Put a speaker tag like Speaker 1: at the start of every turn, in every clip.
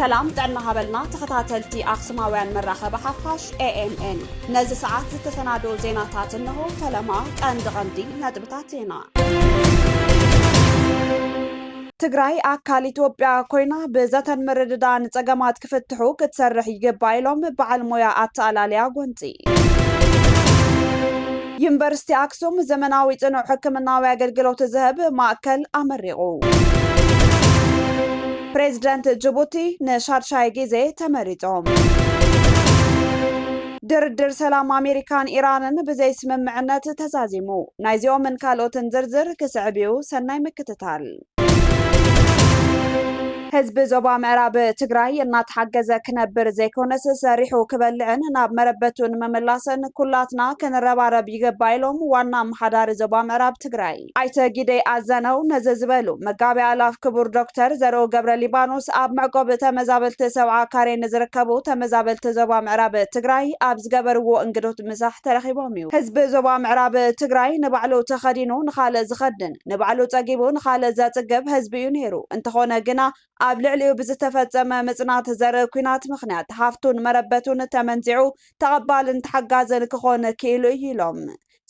Speaker 1: سلام دعنا هبلنا تخطاتلتي أقسماويان مراخة بحفاش AMN نزي ساعات تسنادو زيناتات انه فلما غندي ندبتاتينا تግራይ ኣካል ኢትዮጵያ ኮይና ብዘተን ምርድዳን ጸገማት ክፍትሑ ክትሰርሕ ይገባይሎም በዓል ሞያ ኣተኣላልያ ጎንፂ ዩኒቨርሲቲ ኣክሱም ዘመናዊ ጽኑዕ ሕክምናዊ ኣገልግሎት ዝህብ ማእከል ኣመሪቑ ፕሬዝዳንት ጅቡቲ ንሻድሻይ ጊዜ ተመሪጾም ድርድር ሰላም ኣሜሪካን ኢራንን ብዘይ ስምምዕነት ተዛዚሙ ናይዚኦምን ካልኦትን ዝርዝር ክስዕብዩ ሰናይ ምክትታል ህዝብ ዞባ ምዕራብ ትግራይ እናተሓገዘ ክነብር ዘይኮነስ ሰሪሑ ክበልዕን ናብ መረበቱን መመላስን ኩላትና ክንረባረብ ይገባይሎም ዋና ኣመሓዳሪ ዞባ ምዕራብ ትግራይ ኣይተ ጊደይ ኣዘነው ነዚ ዝበሉ መጋቢ ኣላፍ ክቡር ዶክተር ዘርኡ ገብረ ሊባኖስ ኣብ መዕቆብ ተመዛበልቲ ሰብዓ ካሬን ዝርከቡ ተመዛበልቲ ዞባ ምዕራብ ትግራይ ኣብ ዝገበርዎ እንግዶት ምሳሕ ተረኺቦም እዩ ህዝቢ ዞባ ምዕራብ ትግራይ ንባዕሉ ተኸዲኑ ንኻልእ ዝኸድን ንባዕሉ ፀጊቡ ንኻልእ ዘፅግብ ህዝቢ እዩ ነይሩ እንተኾነ ግና ኣብ ልዕሊኡ ብዝተፈጸመ ምጽናት ዘርኢ ኩናት ምኽንያት ሃፍቱን መረበቱን ተመንዚዑ ተቐባልን ተሓጋዝን ክኾን ክኢሉ ኢሎም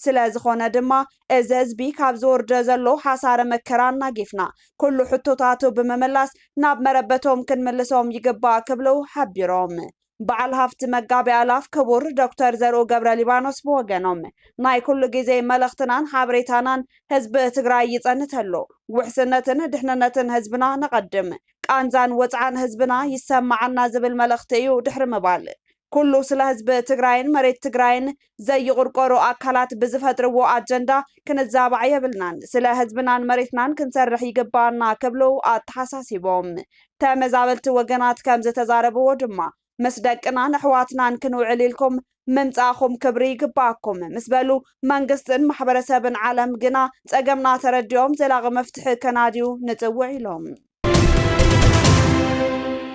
Speaker 1: ስለ ዝኾነ ድማ እዚ ህዝቢ ካብ ዝወርደ ዘሎ ሓሳረ መከራ ናጊፍና ኩሉ ሕቶታቱ ብምምላስ ናብ መረበቶም ክንምልሶም ይግባእ ክብሉ ሓቢሮም በዓል ሃፍቲ መጋቢ ኣላፍ ክቡር ዶክተር ዘርኡ ገብረ ሊባኖስ ብወገኖም ናይ ኩሉ ግዜ መልእኽትናን ሓበሬታናን ህዝቢ ትግራይ ይጸንተሎ ውሕስነትን ድሕንነትን ህዝብና ነቐድም ቃንዛን ወፅዓን ህዝብና ይሰማዓና ዝብል መልእኽቲ እዩ ድሕሪ ምባል ኩሉ ስለ ህዝቢ ትግራይን መሬት ትግራይን ዘይቁርቆሩ ኣካላት ብዝፈጥርዎ ኣጀንዳ ክንዛባዕ የብልናን ስለ ህዝብናን መሬትናን ክንሰርሕ ይግባአና ክብሉ ኣተሓሳሲቦም ተመዛበልቲ ወገናት ከም ዝተዛረብዎ ድማ ምስ ደቅናን ኣሕዋትናን ክንውዕል ኢልኩም ምምጻእኹም ክብሪ ይግባአኩም ምስ በሉ መንግስትን ማሕበረሰብን ዓለም ግና ጸገምና ተረዲኦም ዘላቒ መፍትሒ ከናድዩ ንጽውዕ ኢሎም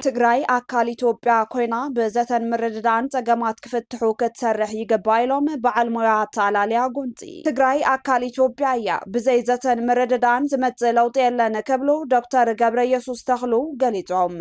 Speaker 1: ትግራይ ኣካል ኢትዮጵያ ኮይና ብዘተን ምርድዳን ጸገማት ክፍትሑ ክትሰርሕ ይገባይሎም በዓል ሞያ ኣተኣላልያ ጎንፂ ትግራይ ኣካል ኢትዮጵያ እያ ብዘይ ዘተን ምርድዳን ዝመጽእ ለውጢ የለን ክብሉ ዶክተር ገብረ ኢየሱስ ተኽሉ ገሊጾም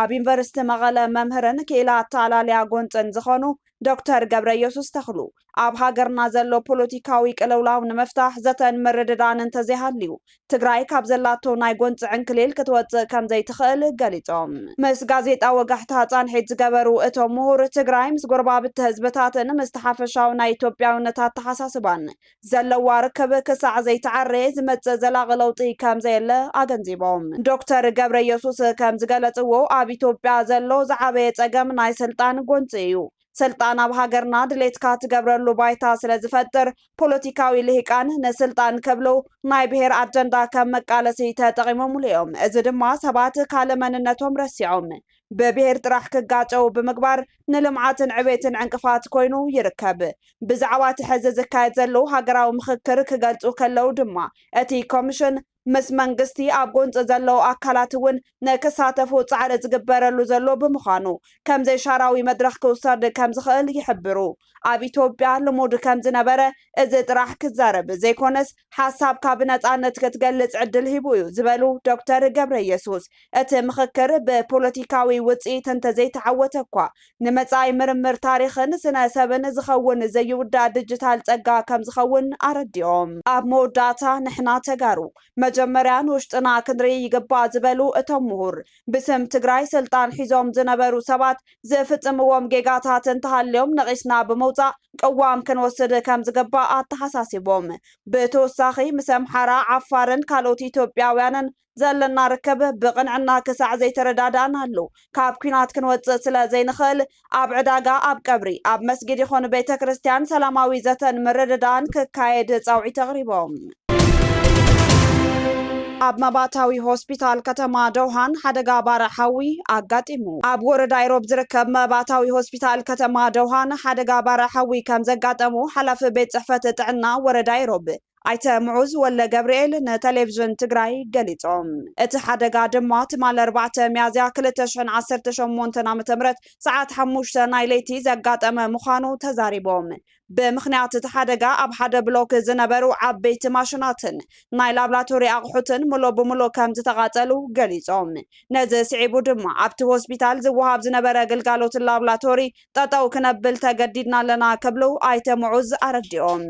Speaker 1: ኣብ ዩኒቨርሲቲ መቐለ መምህርን ክኢላ ኣተኣላልያ ጎንፅን ዝኾኑ ዶክተር ገብረ ኢየሱስ ተኽሉ ኣብ ሃገርና ዘሎ ፖለቲካዊ ቅልውላው ንምፍታሕ ዘተን ምርድዳን እንተዘይሃልዩ ትግራይ ካብ ዘላቶ ናይ ጎንፂ ዕንክሊል ክትወፅእ ከም ዘይትኽእል ገሊጾም ምስ ጋዜጣ ወጋሕታ ጻንሒት ዝገበሩ እቶም ምሁር ትግራይ ምስ ጎረባብቲ ህዝብታትን ምስ ተሓፈሻዊ ናይ ኢትዮጵያውነት ኣተሓሳስባን ዘለዋ ርክብ ክሳዕ ዘይተዓረየ ዝመጽእ ዘላቒ ለውጢ ከም ዘየለ ኣገንዚቦም ዶክተር ገብረ ኢየሱስ ከም ዝገለጽዎ ኣብ ኢትዮጵያ ዘሎ ዝዓበየ ጸገም ናይ ስልጣን ጎንፂ እዩ ስልጣን ኣብ ሃገርና ድሌትካ ትገብረሉ ባይታ ስለ ዝፈጥር ፖለቲካዊ ልሂቃን ንስልጣን ከብሎ ናይ ብሔር ኣጀንዳ ከም መቃለሲ ተጠቒሞም እዮም እዚ ድማ ሰባት ካለ መንነቶም ረሲዖም በብሔር ጥራሕ ክጋጨው ብምግባር ንልምዓትን ዕቤትን ዕንቅፋት ኮይኑ ይርከብ ብዛዕባ እቲ ሕዚ ዝካየድ ዘሎ ሃገራዊ ምክክር ክገልጹ ከለው ድማ እቲ ኮሚሽን ምስ መንግስቲ ኣብ ጎንፂ ዘለዎ ኣካላት እውን ንክሳተፉ ጻዕሪ ዝግበረሉ ዘሎ ብምዃኑ ከም ዘይሻራዊ መድረኽ ክውሰድ ከም ዝኽእል ይሕብሩ ኣብ ኢትዮጵያ ልሙድ ከም ዝነበረ እዚ ጥራሕ ክዛረብ ዘይኮነስ ሓሳብካ ብነፃነት ክትገልጽ ዕድል ሂቡ እዩ ዝበሉ ዶክተር ገብረ ኢየሱስ እቲ ምክክር ብፖለቲካዊ ውፅኢት እንተዘይተዓወተ እኳ ንመጻኢ ምርምር ታሪኽን ስነ ሰብን ዝኸውን ዘይውዳእ ዲጂታል ጸጋ ከም ዝኸውን ኣረዲኦም ኣብ መወዳእታ ንሕና ተጋሩ መጀመርያን ውሽጥና ክንርኢ ይግባእ ዝበሉ እቶም ምሁር ብስም ትግራይ ስልጣን ሒዞም ዝነበሩ ሰባት ዝፍጽምዎም ጌጋታት እንተሃልዮም ነቒስና ብምውፃእ ቅዋም ክንወስድ ከም ዝግባእ ኣተሓሳሲቦም ብተወሳኺ ምስ ኣምሓራ ዓፋርን ካልኦት ኢትዮጵያውያንን ዘለና ርክብ ብቕንዕና ክሳዕ ዘይተረዳዳእና ኣሎ ካብ ኩናት ክንወፅእ ስለ ዘይንኽእል ኣብ ዕዳጋ ኣብ ቀብሪ ኣብ መስጊድ ይኹን ቤተ ክርስቲያን ሰላማዊ ዘተን ምርድዳን ክካየድ ጻውዒት ኣቕሪቦም ኣብ መባታዊ ሆስፒታል ከተማ ደውሃን ሓደጋ ባራሓዊ ኣጋጢሙ ኣብ ወረዳ ኢሮብ ዝርከብ መባታዊ ሆስፒታል ከተማ ደውሃን ሓደጋ ባራሓዊ ከም ዘጋጠሙ ሓላፊ ቤት ጽሕፈት ጥዕና ወረዳ ኢሮብ ኣይተ ምዑዝ ወለ ገብርኤል ንቴሌቪዥን ትግራይ ገሊጾም እቲ ሓደጋ ድማ ትማል 4 ሚያዝያ 2018 ዓ.ም ሰዓት 5 ናይ ለይቲ ዘጋጠመ ምዃኑ ተዛሪቦም ብምኽንያት እቲ ሓደጋ ኣብ ሓደ ብሎክ ዝነበሩ ዓበይቲ ማሽናትን ናይ ላብራቶሪ ኣቑሑትን ሙሉእ ብሙሉእ ከም ዝተቃጸሉ ገሊጾም ነዚ ስዒቡ ድማ ኣብቲ ሆስፒታል ዝወሃብ ዝነበረ ግልጋሎት ላብራቶሪ ጠጠው ክነብል ተገዲድና ኣለና ክብሉ ኣይተ ሙዑዝ ኣረዲኦም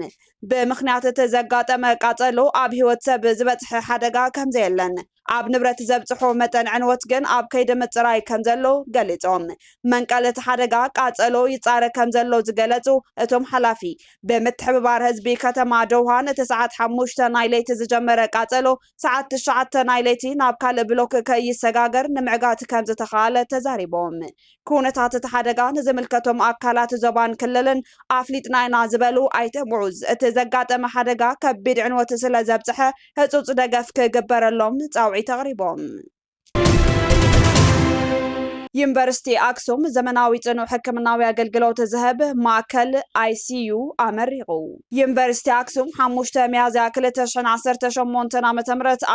Speaker 1: ብምኽንያት እቲ ዘጋጠመ ቃጸሎ ኣብ ህይወት ሰብ ዝበጽሐ ሓደጋ ከም ዘየለን ኣብ ንብረት ዘብጽሖ መጠን ዕንወት ግን ኣብ ከይዲ ምጽራይ ከም ዘሎ ገሊጾም መንቀል እቲ ሓደጋ ቃጸሎ ይጻረ ከም ዘሎ ዝገለጹ እቶም ሓላፊ ብምትሕብባር ህዝቢ ከተማ ደውሃን እቲ ሰዓት 5 ናይ ለይቲ ዝጀመረ ቃጸሎ ሰዓት 9 ናይ ለይቲ ናብ ካልእ ብሎክ ከይሰጋገር ንምዕጋት ከም ዝተኻለ ተዛሪቦም ኩነታት እቲ ሓደጋ ንዝምልከቶም ኣካላት ዞባን ክልልን ኣፍሊጥና ኢና ዝበሉ ኣይተ ሙዑዝ እቲ ዘጋጠመ ሓደጋ ከቢድ ዕንወት ስለ ዘብጽሐ ህጹጽ ደገፍ ክግበረሎም ጻውዒት ኣቕሪቦም ዩኒቨርሲቲ ኣክሱም ዘመናዊ ጽኑዕ ሕክምናዊ ኣገልግሎት ዝህብ ማእከል ICU ኣመሪቑ ዩኒቨርሲቲ ኣክሱም 5 ሚያዝያ 2018 ዓ.ም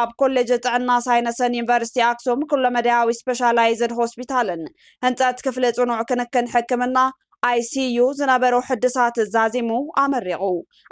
Speaker 1: ኣብ ኮሌጅ ጥዕና ሳይንስን ዩኒቨርሲቲ ኣክሱም ኩሎ መድያዊ ስፔሻላይዝድ ሆስፒታልን ህንጸት ክፍሊ ጽኑዕ ክንክን ሕክምና ICU ዝነበሩ ሕድሳት ዛዚሙ ኣመሪቑ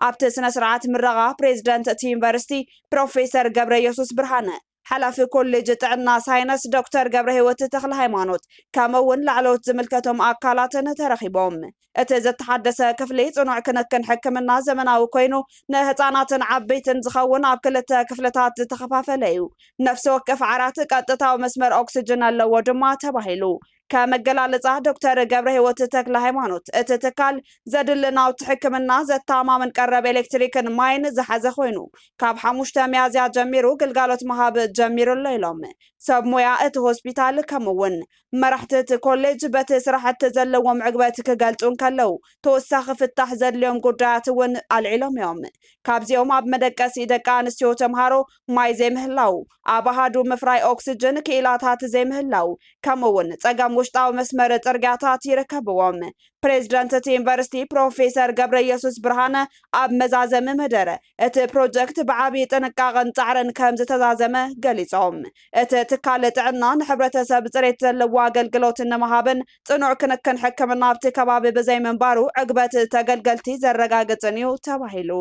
Speaker 1: ኣብቲ ስነ ስርዓት ምረቓ ፕሬዚደንት እቲ ዩኒቨርሲቲ ፕሮፌሰር ገብረየሱስ ብርሃነ ሓላፊ ኮሌጅ ጥዕና ሳይንስ ዶክተር ገብረ ህይወት ተክለ ሃይማኖት ከምውን ላዕሎት ዝምልከቶም ኣካላትን ተረኺቦም እቲ ዝተሓደሰ ክፍሊ ጽኑዕ ክንክን ሕክምና ዘመናዊ ኮይኑ ንህፃናትን ዓበይትን ዝኸውን ኣብ ክልተ ክፍልታት ዝተኸፋፈለ እዩ ነፍሲ ወከፍ ዓራት ቀጥታዊ መስመር ኦክሲጅን ኣለዎ ድማ ተባሂሉ ከመገላለጻ ዶክተር ገብረ ህይወት ተክለ ሃይማኖት እቲ ትካል ዘድሊ ናውቲ ሕክምና ዘተማመን ቀረብ ኤሌክትሪክን ማይን ዝሓዘ ኮይኑ ካብ 5 ሚያዝያ ጀሚሩ ግልጋሎት መሃብ ጀሚሩ ኣሎ ኢሎም ሰብ ሞያ እቲ ሆስፒታል ከምውን መራሕቲ እቲ ኮሌጅ በቲ ስራሕቲ ዘለዎም ዕግበት ክገልጹን ከለው ተወሳኺ ፍታሕ ዘድልዮም ጉዳያት እውን ኣልዒሎም እዮም ካብዚኦም ኣብ መደቀሲ ደቂ ኣንስትዮ ተምሃሮ ማይ ዘይምህላው ኣብ ኣሃዱ ምፍራይ ኦክሲጅን ክኢላታት ዘይምህላው ከምውን ጸጋም ውሽጣዊ መስመር ጽርግያታት ይርከብዎም ፕሬዚደንት እቲ ዩኒቨርሲቲ ፕሮፌሰር ገብረየሱስ ብርሃነ ኣብ መዛዘሚ መደረ እቲ ፕሮጀክት ብዓብዪ ጥንቃቐን ጻዕርን ከም ዝተዛዘመ ገሊጾም እቲ ትካል ጥዕና ንሕብረተሰብ ጽሬት ዘለዎ ኣገልግሎት ንምሃብን ጽኑዕ ክንክን ሕክምና ኣብቲ ከባቢ ብዘይምንባሩ ዕግበት ተገልገልቲ ዘረጋግጽን እዩ ተባሂሉ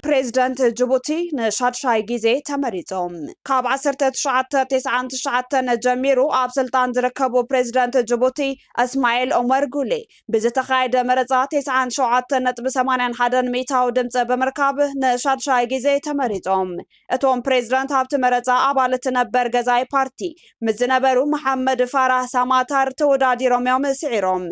Speaker 1: ፕሬዚደንት ጅቡቲ ንሻድሻይ ጊዜ ተመሪጾም ካብ 1999 ጀሚሩ ኣብ ስልጣን ዝርከቡ ፕሬዚደንት ጅቡቲ እስማኤል ኦመር ጉሌ ብዝተኻየደ መረፃ 97.81 ሚእታዊ ድምፂ ብምርካብ ንሻድሻይ ጊዜ ተመሪጾም እቶም ፕሬዚደንት ኣብቲ መረፃ ኣባላት ነበር ገዛይ ፓርቲ ምዝነበሩ መሐመድ ፋራህ ሳማታር ተወዳዲሮም እዮም ስዒሮም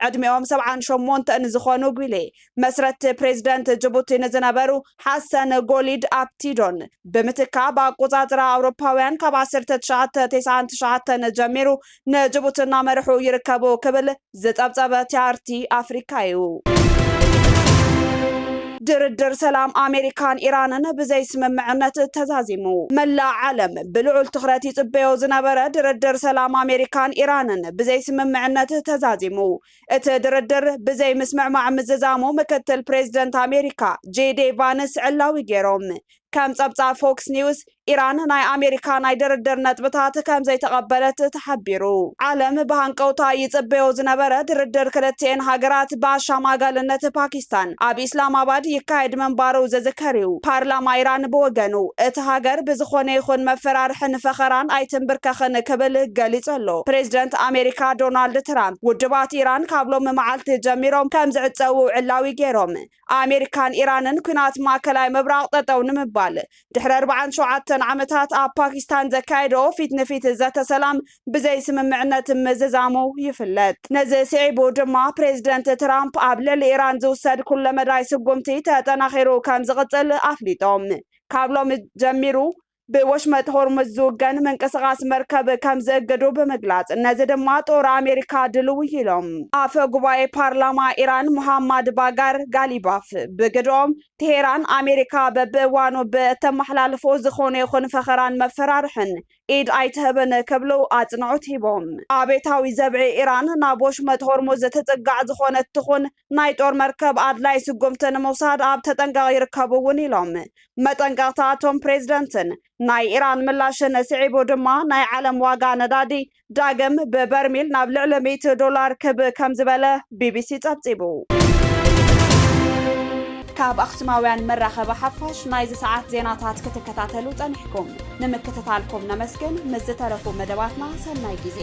Speaker 1: ዕድሜኦም 78 ዝኾኑ ጉሌ መስረት ፕሬዚደንት ጅቡቲ ንዝነበሩ ሓሰን ጎሊድ ኣብቲዶን ብምትካ ብኣቆጻጽራ ኣውሮፓውያን ካብ 1999 ጀሚሩ ንጅቡቲ እናመርሑ ይርከቡ ክብል ዝጸብጸበ ትያርቲ ኣፍሪካ እዩ ድርድር ሰላም ኣሜሪካን ኢራንን ብዘይ ስምምዕነት ተዛዚሙ መላእ ዓለም ብልዑል ትኹረት ይጽበዮ ዝነበረ ድርድር ሰላም ኣሜሪካን ኢራንን ብዘይ ስምምዕነት ተዛዚሙ እቲ ድርድር ብዘይ ምስምዕማዕ ምዝዛሙ ምክትል ፕሬዚደንት ኣሜሪካ ጄዲ ቫንስ ዕላዊ ገይሮም ከም ጸብጻብ ፎክስ ኒውስ ኢራን ናይ ኣሜሪካ ናይ ድርድር ነጥብታት ከም ዘይተቐበለት ተሓቢሩ ዓለም ብሃንቀውታ ይጽበዮ ዝነበረ ድርድር ክልቲአን ሃገራት ብኣሸማጋልነት ፓኪስታን ኣብ ኢስላማባድ ይካየድ ምንባሩ ዝዝከር እዩ ፓርላማ ኢራን ብወገኑ እቲ ሃገር ብዝኾነ ይኹን መፈራርሕን ፈኸራን ኣይትንብርከኽን ክብል ገሊጹ ኣሎ ፕሬዚደንት ኣሜሪካ ዶናልድ ትራምፕ ውድባት ኢራን ካብ ሎሚ መዓልቲ ጀሚሮም ከም ዝዕፀው ዕላዊ ገይሮም ኣሜሪካን ኢራንን ኩናት ማእከላይ ምብራቕ ጠጠው ንምባል ድሕሪ 47 ዓመታት ኣብ ፓኪስታን ዘካየዶ ፊት ንፊት ዘተ ሰላም ብዘይ ስምምዕነት ምዝዛሙ ይፍለጥ ነዚ ስዒቡ ድማ ፕሬዚደንት ትራምፕ ኣብ ልዕሊ ኢራን ዝውሰድ ኩለ መዳይ ስጉምቲ ተጠናኺሩ ከም ዝቕጽል ኣፍሊጦም ካብ ሎሚ ጀሚሩ ብወሽመጥ ሆርሙዝ ዝውገን ምንቅስቓስ መርከብ ከም ዘእገዱ ብምግላጽ ነዚ ድማ ጦር ኣሜሪካ ድልው ኢሎም ኣፈ ጉባኤ ፓርላማ ኢራን ሙሐመድ ባጋር ጋሊባፍ ብግድኦም ቴሄራን ኣሜሪካ በብእዋኑ ብእተመሓላልፎ ዝኾነ ይኹን ፈኸራን መፈራርሕን ኢድ ኣይትህብን ክብሉ ኣጽንዖት ሂቦም ኣቤታዊ ዘብዒ ኢራን ናብ ወሽመጥ ሆርሙዝ ትጽጋዕ ዝኾነት ትኹን ናይ ጦር መርከብ ኣድላይ ስጉምቲ ንምውሳድ ኣብ ተጠንቀቕ ይርከቡ እውን ኢሎም መጠንቀቕታቶም ፕሬዚደንትን ናይ ኢራን ምላሽን ስዒቡ ድማ ናይ ዓለም ዋጋ ነዳዲ ዳግም በበርሚል ናብ ልዕሊ $100 ክብ ከም ዝበለ ቢቢሲ ጸብጺቡ ካብ ኣኽሱማውያን መራኸቢ ሓፋሽ ናይዚ ሰዓት ዜናታት ክትከታተሉ ጸኒሕኩም ንምክትታልኩም ነመስግን ምስ ዝተረፉ መደባትና ሰናይ ጊዜ